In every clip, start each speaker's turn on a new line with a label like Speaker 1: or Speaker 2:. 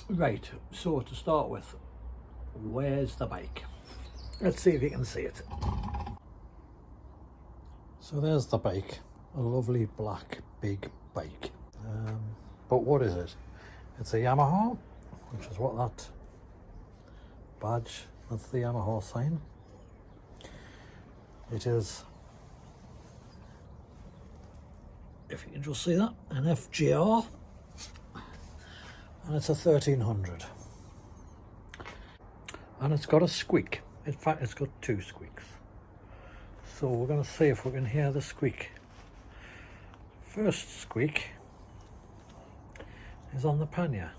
Speaker 1: Right, so to start with, where's the bike? Let's see if you can see it. So there's the bike, a lovely black big bike. But what is it? It's a Yamaha, which is what that badge, that's the Yamaha sign. It is, if you can just see that, an FJR, and it's a 1300. And it's got a squeak. In fact, it's got two squeaks. So we're going to see if we can hear the squeak. First squeak is on the pannier.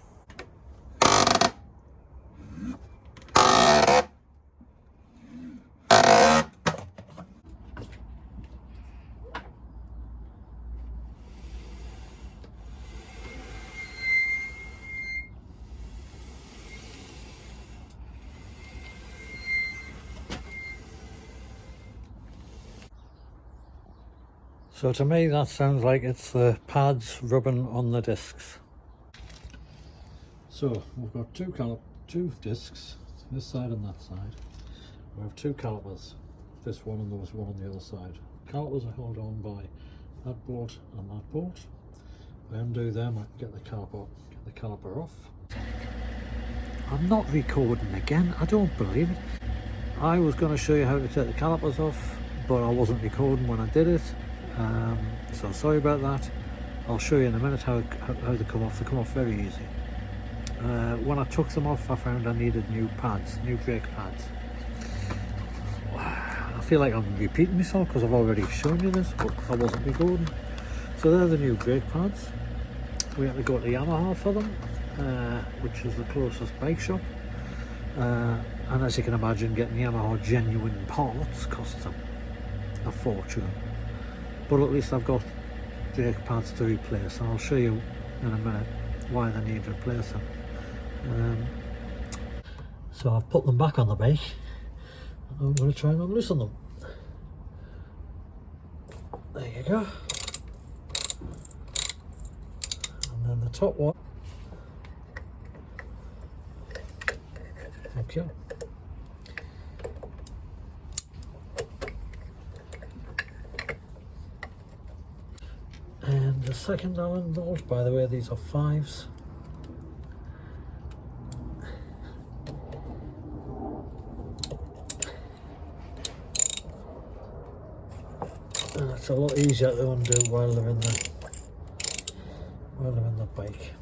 Speaker 1: So to me that sounds like it's the pads rubbing on the discs. So we've got two discs, this side and that side. We have two calipers, this one and there was one on the other side. Calipers are held on by that bolt and that bolt. If I undo them, I can get the caliper off. I'm not recording again, I don't believe it. I was going to show you how to take the calipers off, but I wasn't recording when I did it. So sorry about that. I'll show you in a minute how they come off. They come off very easy. When I took them off, I found I needed new pads, new brake pads. I feel like I'm repeating myself because I've already shown you this, but I wasn't recording. So they're the new brake pads. We had to go to Yamaha for them, which is the closest bike shop. And as you can imagine, getting Yamaha genuine parts costs a fortune. But at least I've got brake pads to replace, and I'll show you in a minute why they need replacing. So I've put them back on the bike, and I'm going to try and unloosen them. There you go. And then the top one. Thank you. And the second Allen bolt, by the way, these are 5s. And it's a lot easier to undo while they're in the bike.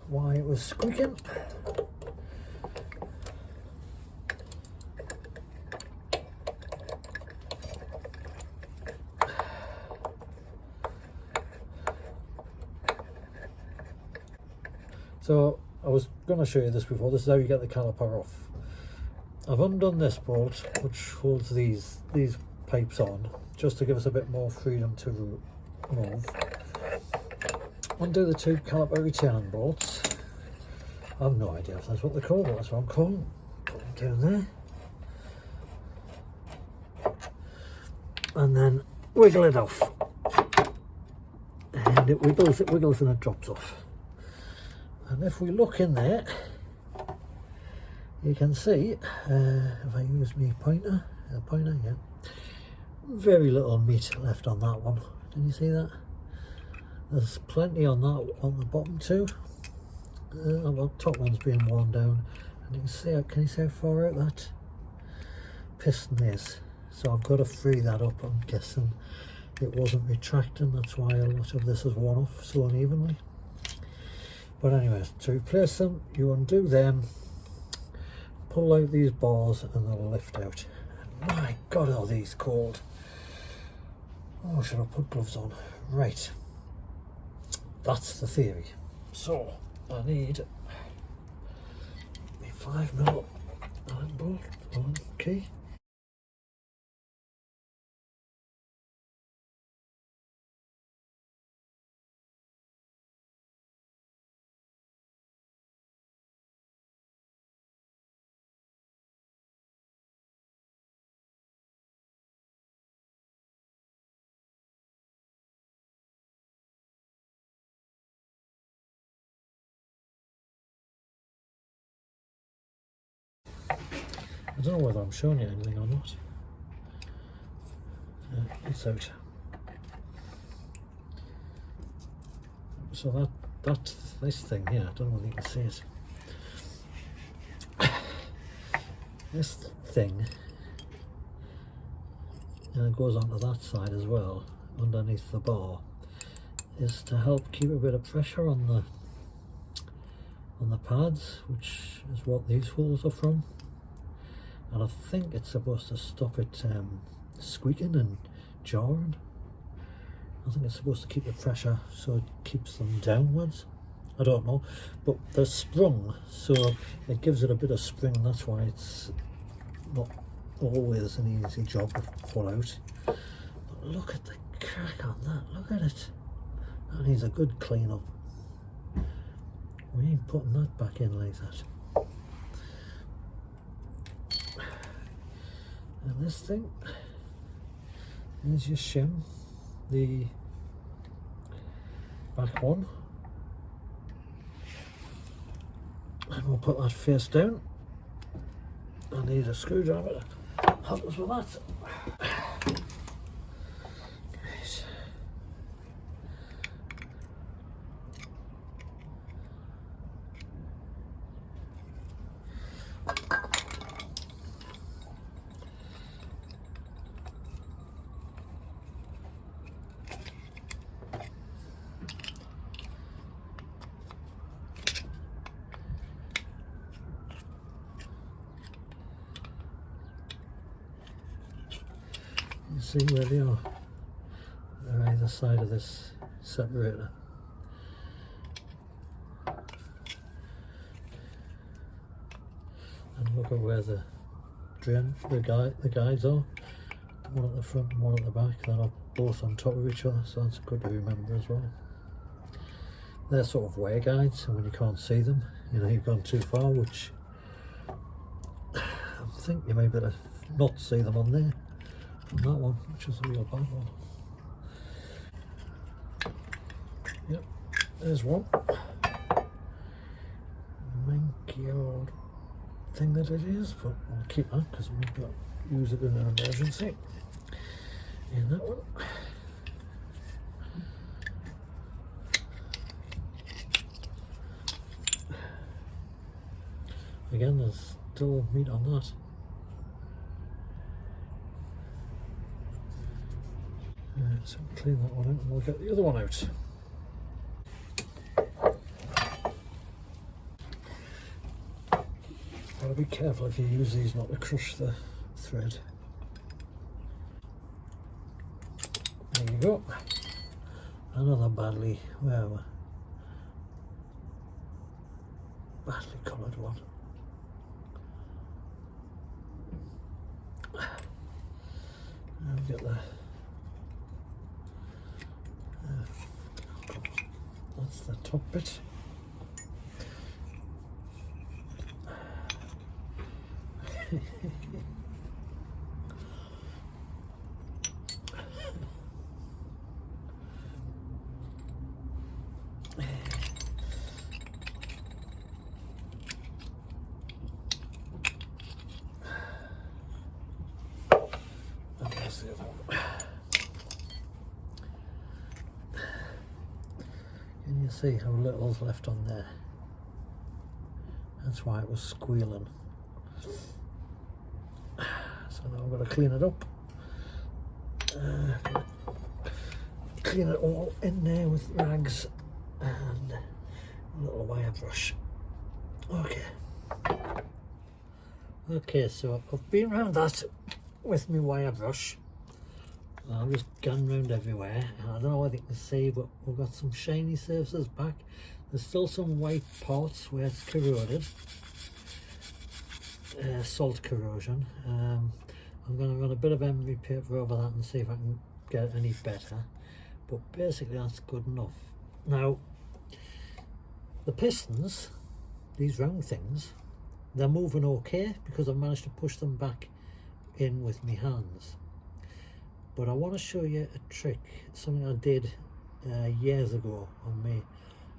Speaker 1: Why it was squeaking. So I was going to show you this before. This is how you get the caliper off. I've undone this bolt, which holds these pipes on, just to give us a bit more freedom to move. Undo the two caliper retaining bolts. I have no idea if that's what they're called, but that's what I'm calling. Put them down there. And then wiggle it off. And it wiggles and it drops off. And if we look in there, you can see, if I use my pointer, yeah, very little meat left on that one. Can you see that? There's plenty on the bottom too. The top one's being worn down, and you can see, can you see how far out that piston is? So I've got to free that up. I'm guessing it wasn't retracting, that's why a lot of this is worn off so unevenly. But anyways, to replace them, you undo them, pull out these bars, and they'll lift out. And my God, are these cold? Oh, should I put gloves on? Right, that's the theory. So I need a 5mm Allen bolt, Allen key. I don't know whether I'm showing you anything or not. It's out. So that's this thing here. I don't know whether you can see it. This thing it goes onto that side as well, underneath the bar, is to help keep a bit of pressure on the pads, which is what these holes are from. And I think it's supposed to stop it squeaking and jarring. I think it's supposed to keep the pressure so it keeps them downwards. I don't know, but they're sprung, so it gives it a bit of spring. That's why it's not always an easy job to pull out. But look at the crack on that. Look at it. That needs a good clean up. We ain't putting that back in like that. And this thing is your shim, the back one, and we'll put that face down. I need a screwdriver to help us with that. Right. You see where they are? They're either side of this separator. And look at where the guides are. One at the front and one at the back. They're not both on top of each other, so that's good to remember as well. They're sort of wear guides, and when you can't see them, you know you've gone too far, which I think you may better not see them on there. On that one, which is a real bad one. Yep, there's one. Manky old thing that it is, but we'll keep that because we've got to use it in an emergency. And that one. Again, there's still meat on that. So we'll clean that one out and we'll get the other one out. Gotta be careful if you use these not to crush the thread. There you go. Another badly coloured one. Now we get the that's the top bit. And there's the other one. Can you see how little's left on there? That's why it was squealing. So now I'm going to clean it up. Clean it all in there with rags and a little wire brush. Okay, so I've been around that with my wire brush. I've just gone round everywhere, and I don't know whether you can see, but we've got some shiny surfaces back. There's still some white parts where it's corroded, salt corrosion. I'm going to run a bit of emery paper over that and see if I can get it any better, but basically that's good enough. Now, the pistons, these round things, they're moving okay because I've managed to push them back in with my hands. But I want to show you a trick, something I did years ago on my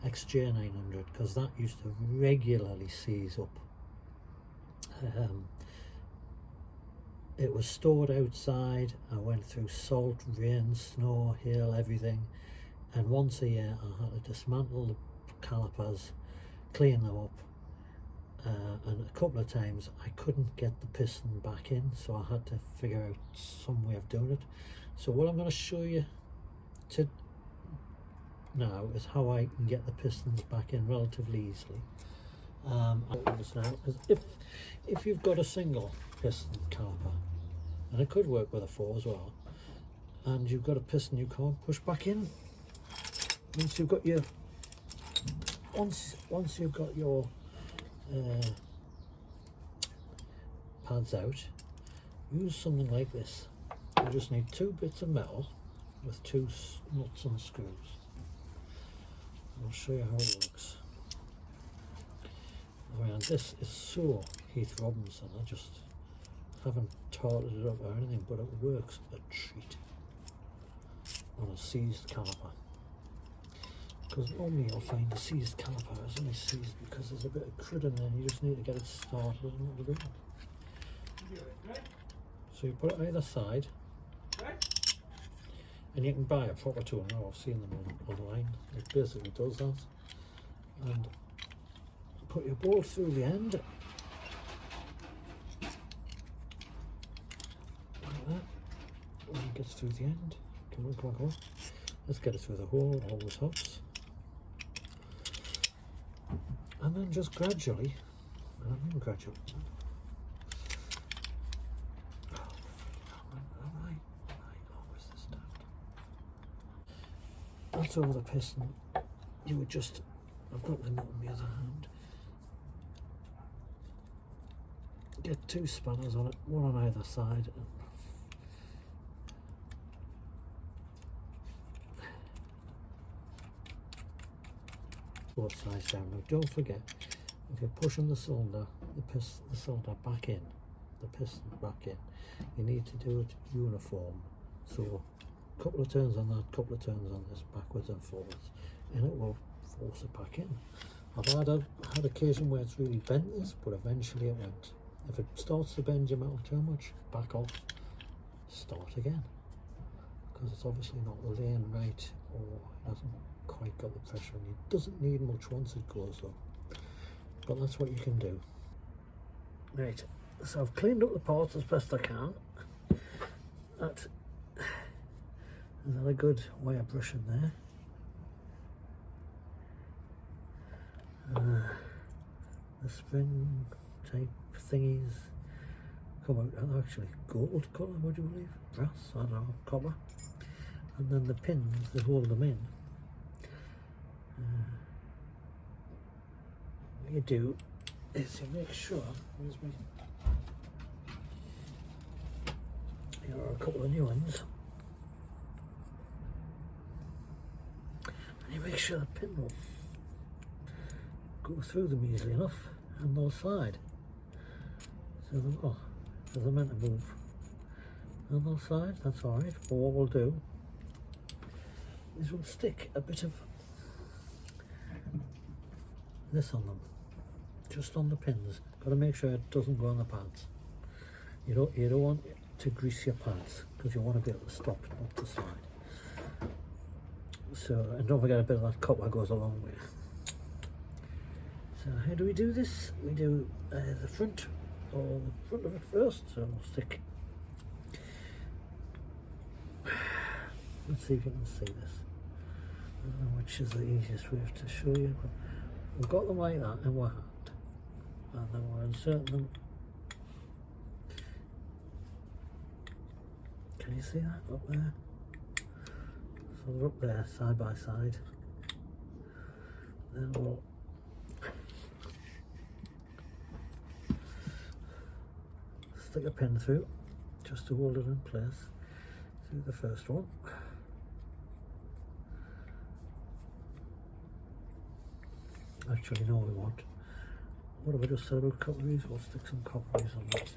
Speaker 1: FJR1300, because that used to regularly seize up. it was stored outside. I went through salt, rain, snow, hail, everything, and once a year I had to dismantle the calipers, clean them up, and a couple of times I couldn't get the piston back in, so I had to figure out some way of doing it. So what I'm going to show you now is how I can get the pistons back in relatively easily. Now is if you've got a single piston caliper, and it could work with a 4 as well, and you've got a piston you can't push back in, once you've got your pads out, use something like this. You just need 2 bits of metal with 2 nuts and screws. I'll show you how it works. I mean, this is so Heath Robinson, I just haven't tarted it up or anything, but it works a treat on a seized caliper. Because normally you'll find a seized caliper is only seized because there's a bit of crud in there and you just need to get it started a little bit. So you put it either side, and you can buy a proper tool now. I've seen them online. It basically does that. And put your bolt through the end, like that. When it gets through the end, come on. Let's get it through the hole, always helps. And then just gradually, and I mean gradually, that's over the piston. You would just, I've got the nut on the other hand, get 2 spanners on it, one on either side, and both sides down. Now don't forget, if you're pushing the cylinder, the cylinder back in, the piston back in, you need to do it uniform. So a couple of turns on that, couple of turns on this, backwards and forwards, and it will force it back in. I've had occasion where it's really bent this, but eventually it went. If it starts to bend your metal too much, back off, start again, because it's obviously not laying right, or it hasn't quite got the pressure, and it doesn't need much once it goes up, but that's what you can do. Right, so I've cleaned up the parts as best I can. That is a good way of brushing there. The spring type thingies come out, actually gold colour, would you believe? Brass, I don't know, copper. And then the pins that hold them in. What you do is you make sure, here are a couple of new ones, and you make sure the pin will go through them easily enough and they'll slide. So they're meant to move and they'll slide, that's alright. But what we'll do is we'll stick a bit of this on them, just on the pins. Got to make sure it doesn't go on the pads. You don't want to grease your pads, because you want to be able to stop it not to slide. So, and don't forget a bit of that copper goes a long way. So how do we do this? We do the front of it first. So we'll stick. Let's see if you can see this. I don't know which is the easiest way to show you, but we've got them like that in one hand, and then we're inserting them. Can you see that up there? So they're up there side by side. Then we'll stick a pin through just to hold it in place through the first one. Actually, no, we won't. What have I just said about copperies? We'll stick some copperies on that.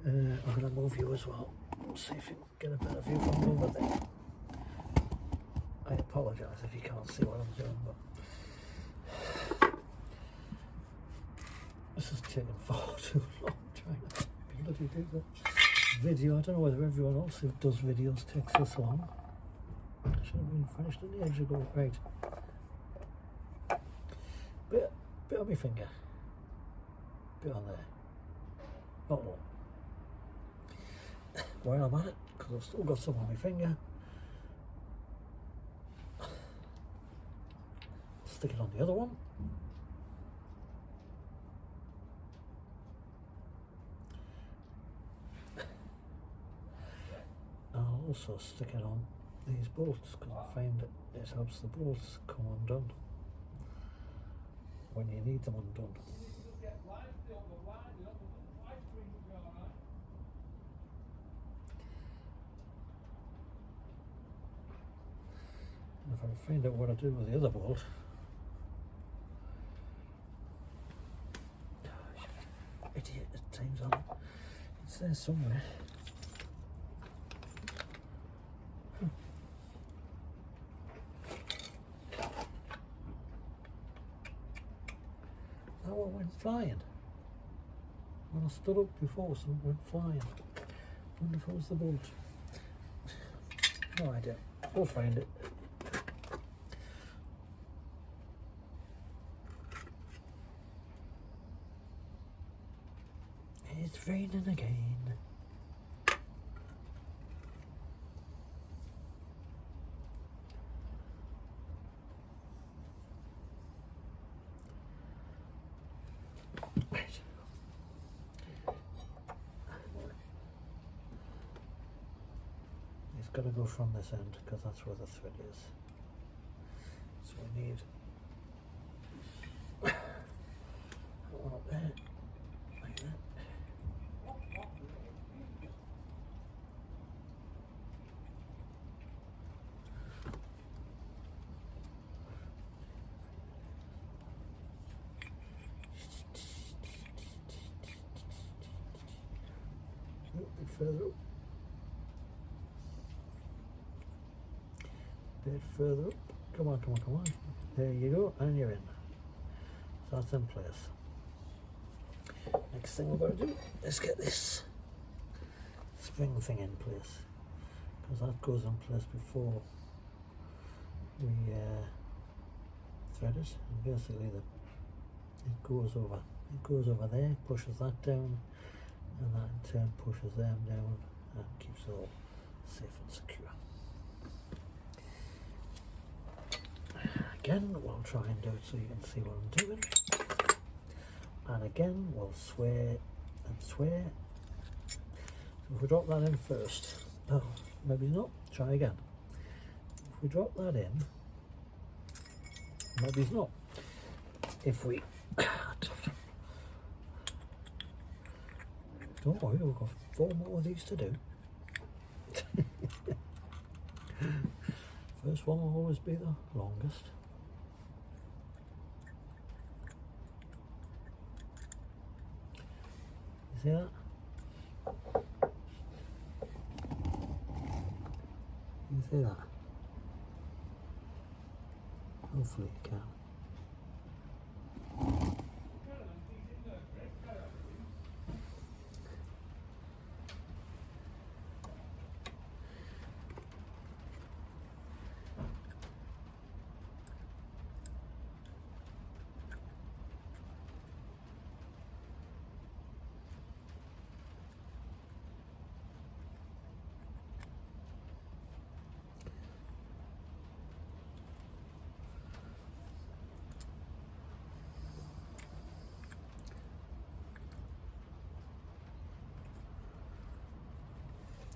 Speaker 1: I'm going to move you as well. See if you can get a better view from over there. I apologise if you can't see what I'm doing, but This is taking far too long trying to bloody do the video. I don't know whether everyone else who does videos takes this long. I should have been finished an age ago. Right. Bit on my finger. Bit on there. Not long. While I'm at it, because I've still got some on my finger, stick it on the other one. I'll also stick it on these bolts because I find that it helps the bolts come undone when you need them undone. And if I find out what I do with the other bolt, idiot at times on it. It's there somewhere. That one went flying. When I stood up before, something went flying. Wonder if it was the bolt. No idea. We'll find it. It's raining again. Right. It's got to go from this end because that's where the thread is. So we need that one up there, like that. A bit further up. Bit further up. Come on, come on, come on. There you go, and you're in. So that's in place. Next thing we're going to do is get this spring thing in place, because that goes in place before we thread it, and basically it goes over there, pushes that down, and that in turn pushes them down and keeps it all safe and secure. Again, we'll try and do it so you can see what I'm doing. And again, we'll swear and swear. So if we drop that in first, oh, maybe not, try again. If we drop that in, maybe it's not. If we, don't worry, we've got 4 more of these to do. First one will always be the longest. You see that? You see that? Hopefully you can.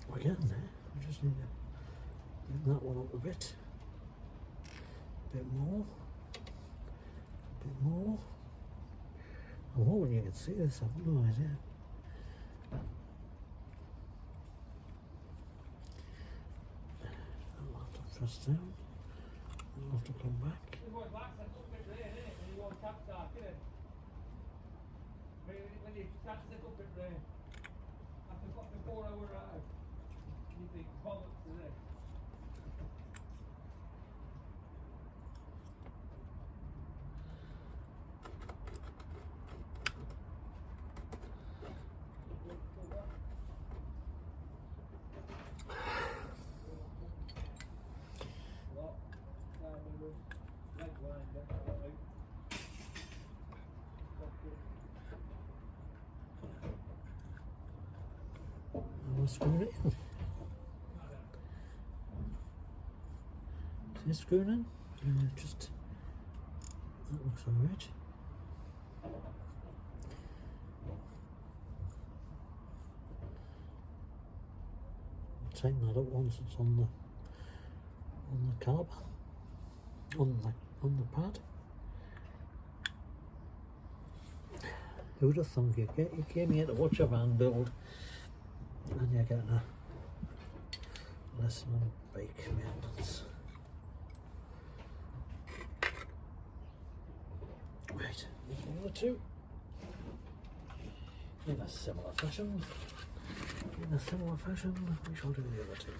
Speaker 1: We're getting there. We just need to bring that one up a bit. Bit more. Bit more. I'm hoping you can see this, I've no idea. I'll have to press down. I'll have to come back.
Speaker 2: When you start to set up it there, after 4 hours out, you think, bollocks today.
Speaker 1: I'll screw it in. See it screwing in? Just, that looks alright. Tighten that up once it's on the caliper, on the pad. Who would have thunk you came here to watch a van build and you're getting a lesson on bike maintenance. Right, there's one or two. In a similar fashion, we shall do the other two.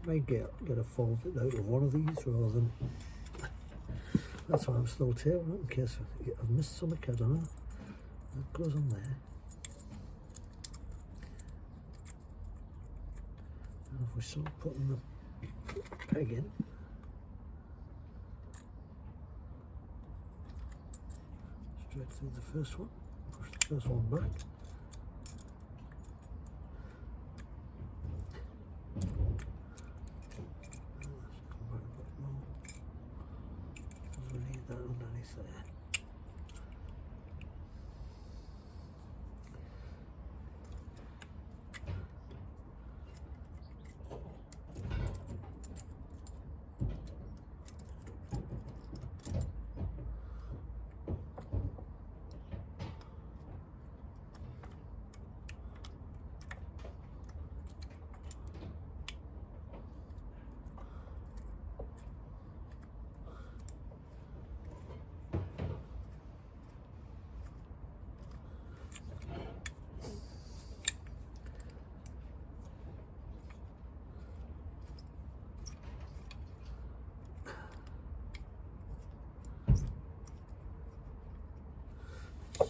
Speaker 1: Might get a full bit out of one of these rather than. That's why I'm still tailing it in case I've missed something. I don't know. That goes on there. And if we start putting the peg in, straight through the first one, push the first one back. That underneath there.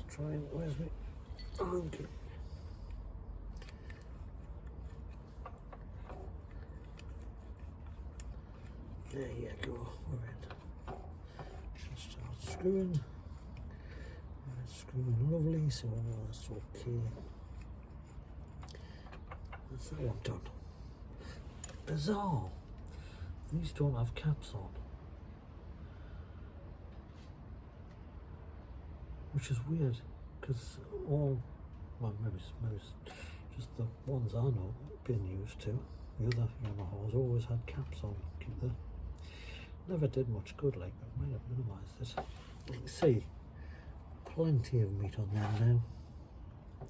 Speaker 1: Try and where's me? Okay. There you go. We're in. Just start screwing. Screwing lovely, so I know that's okay. That's that one done. Bizarre. These don't have caps on, which is weird, because well, maybe it's just the ones I know being used to. The other Yamahas always had caps on. Never did much good, like, but might have minimised it. You can see plenty of meat on them now.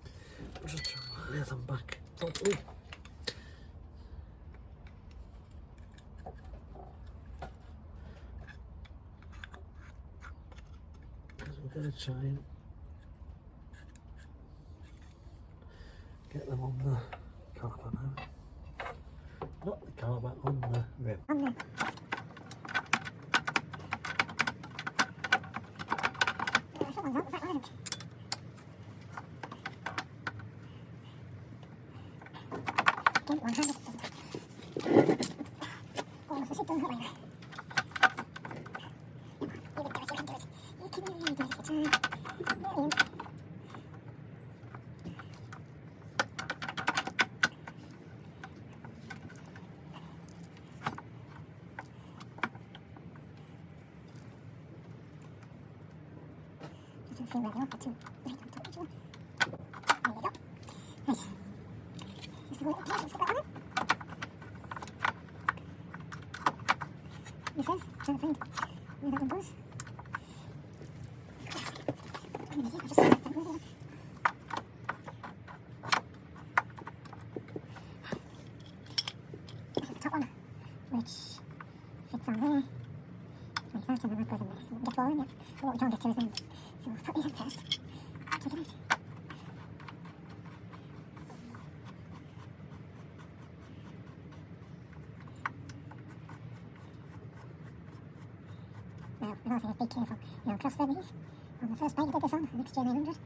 Speaker 1: I'll just try and lay them back properly. We're going to try and get them on the caliper now. Not the caliper, on the rim.
Speaker 3: which fits on there, like that, and then that goes in there. So we can get to all in yet, but what we can't get to is them. So we'll put these in first. Check it out. Now, the whole thing is be careful. You don't cross thread these. On the first bike I did this on, an FJR1300,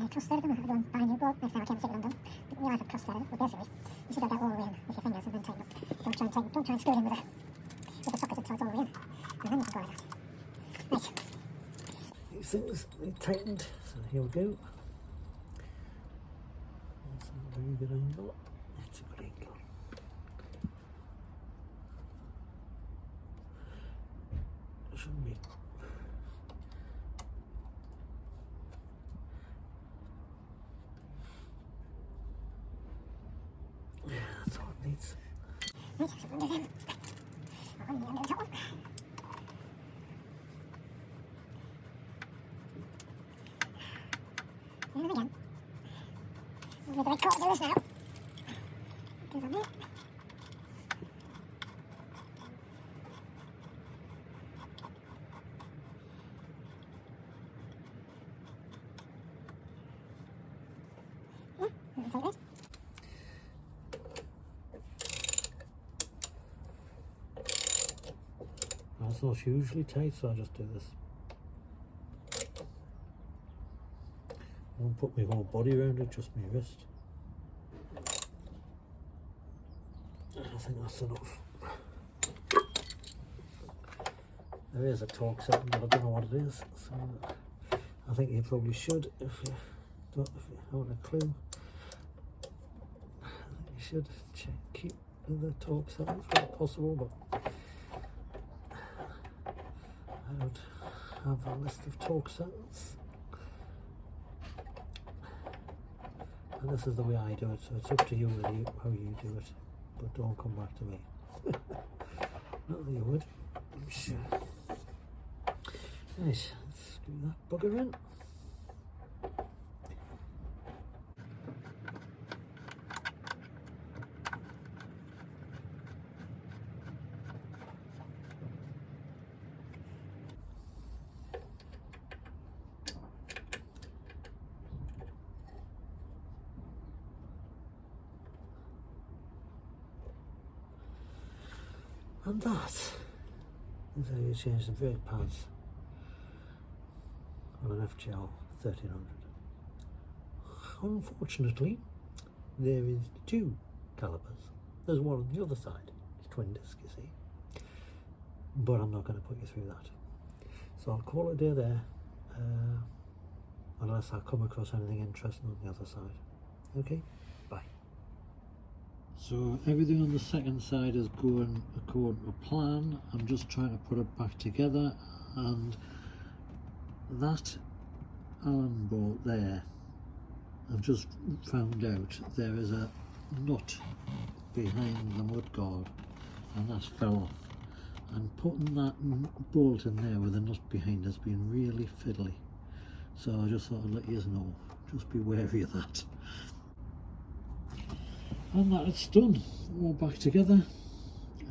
Speaker 3: I cross threaded them. I had to go and buy a new bolt. Next time I came to take it undone. Didn't realise I'd cross threaded it, but basically, you should go all the way in with your fingers and then tighten up. Don't try and screw it in with a socket until it's all the way in. And then you can go like that. Right.
Speaker 1: These things are tightened, so here we go. That's a very good angle. It's a good angle. Shouldn't be. Yeah, that's all it needs.
Speaker 3: Right, so under them. Under the top one. And again. We'll get the right cord to do this now. Goes on there. Yeah, that's like this.
Speaker 1: That's not hugely tight, so I just do this. I won't put my whole body around it, just my wrist. I think that's enough. There is a torque setting, but I don't know what it is. So I think you probably should, if you haven't a clue. I think you should keep the torque settings where possible, but I don't have a list of torque settings. And this is the way I do it, so it's up to you how you do it, but don't come back to me. Not that you would, I'm sure. Right, let's screw that bugger in. And that is how you change the brake pads on an FJR1300. Unfortunately, there is two calipers. There's one on the other side. It's twin disc, you see. But I'm not going to put you through that. So I'll call it a day there, unless I come across anything interesting on the other side. Okay, bye. So everything on the second side is going according to plan. I'm just trying to put it back together, and that Allen bolt there, I've just found out there is a nut behind the mudguard, and that's fell off. And putting that bolt in there with a nut behind has been really fiddly. So I just thought I'd let you know, just be wary of that. And that it's done, all back together,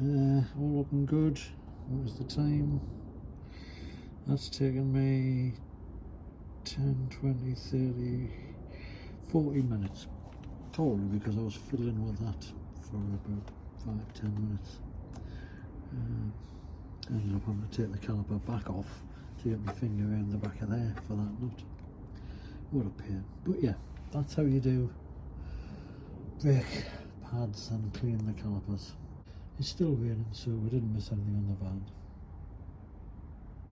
Speaker 1: all looking good. What was the time? That's taken me 10, 20, 30, 40 minutes. Totally because I was fiddling with that for about 5-10 minutes. Ended up having to take the caliper back off to get my finger around the back of there for that nut. What a pain. But yeah, that's how you do brake pads and clean the calipers. It's still raining, so we didn't miss anything on the van.